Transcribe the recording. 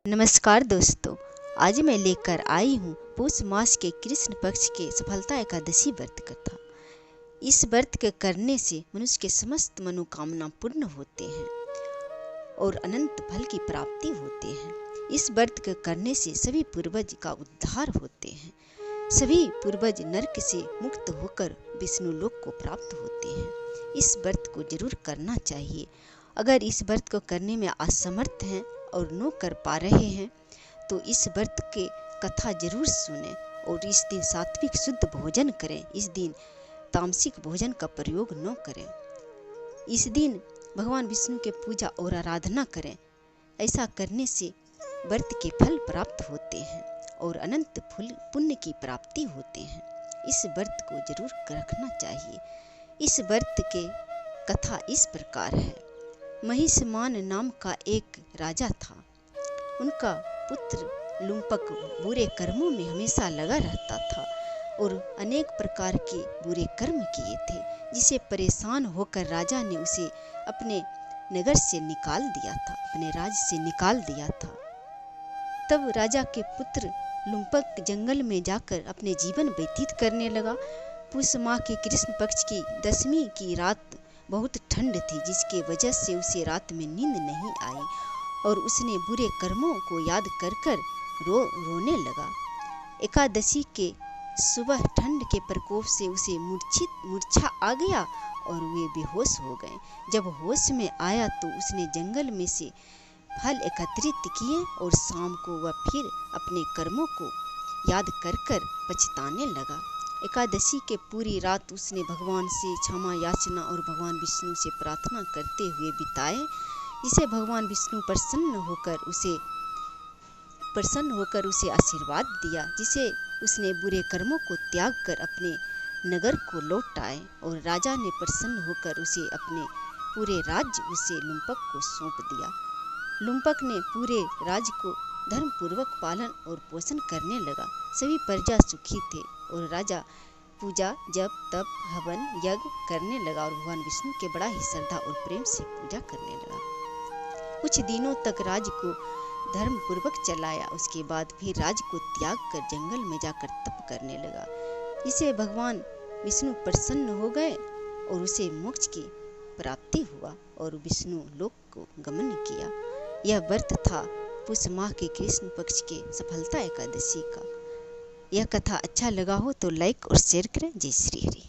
नमस्कार दोस्तों, आज मैं लेकर आई हूँ पौष मास के कृष्ण पक्ष के सफलता एकादशी व्रत कथा। इस व्रत के करने से मनुष्य के समस्त मनोकामना पूर्ण होते हैं और अनंत फल की प्राप्ति होते हैं। इस व्रत के करने से सभी पूर्वज का उद्धार होते हैं। सभी पूर्वज नरक से मुक्त होकर विष्णु लोक को प्राप्त होते हैं। इस व्रत को जरूर करना चाहिए। अगर इस व्रत को करने में असमर्थ हैं और न कर पा रहे हैं तो इस व्रत के कथा जरूर सुनें और इस दिन सात्विक शुद्ध भोजन करें। इस दिन तामसिक भोजन का प्रयोग न करें। इस दिन भगवान विष्णु के पूजा और आराधना करें। ऐसा करने से व्रत के फल प्राप्त होते हैं और अनंत पुण्य की प्राप्ति होते हैं। इस व्रत को जरूर रखना चाहिए। इस व्रत के कथा इस प्रकार है। महिषमान नाम का एक राजा था। उनका पुत्र लुम्पक बुरे कर्मों में हमेशा लगा रहता था और अनेक प्रकार के बुरे कर्म किए थे, जिसे परेशान होकर राजा ने उसे अपने नगर से निकाल दिया था, अपने राज्य से निकाल दिया था। तब राजा के पुत्र लुम्पक जंगल में जाकर अपने जीवन व्यतीत करने लगा। पुष माह के कृष्ण पक्ष की 10वीं की रात बहुत ठंड थी, जिसके वजह से उसे रात में नींद नहीं आई और उसने बुरे कर्मों को याद कर कर रोने लगा। एकादशी के सुबह ठंड के प्रकोप से उसे मूर्छा आ गया और वे बेहोश हो गए। जब होश में आया तो उसने जंगल में से फल एकत्रित किए और शाम को वह फिर अपने कर्मों को याद कर कर पछताने लगा। एकादशी के पूरी रात उसने भगवान से क्षमा याचना और भगवान विष्णु से प्रार्थना करते हुए बिताए, जिसे भगवान विष्णु प्रसन्न होकर उसे आशीर्वाद दिया, जिसे उसने बुरे कर्मों को त्याग कर अपने नगर को लौट आए और राजा ने प्रसन्न होकर उसे अपने पूरे राज्य उसे लुम्पक को सौंप दिया। लुम्पक ने पूरे राज्य को धर्मपूर्वक पालन और पोषण करने लगा। सभी प्रजा सुखी थे और राजा पूजा जप तप हवन यज्ञ करने लगा और भगवान विष्णु के बड़ा ही श्रद्धा और प्रेम से पूजा करने लगा। कुछ दिनों तक राज्य को धर्म पूर्वक चलाया। उसके बाद फिर राज्य को त्याग कर जंगल में जाकर तप करने लगा, जिसे भगवान विष्णु प्रसन्न हो गए और उसे मोक्ष की प्राप्ति हुआ और विष्णु लोक को गमन किया। यह व्रत था पुष माह के कृष्ण पक्ष के सफलता एकादशी का। यह कथा अच्छा लगा हो तो लाइक और शेयर करें। जय श्री हरि।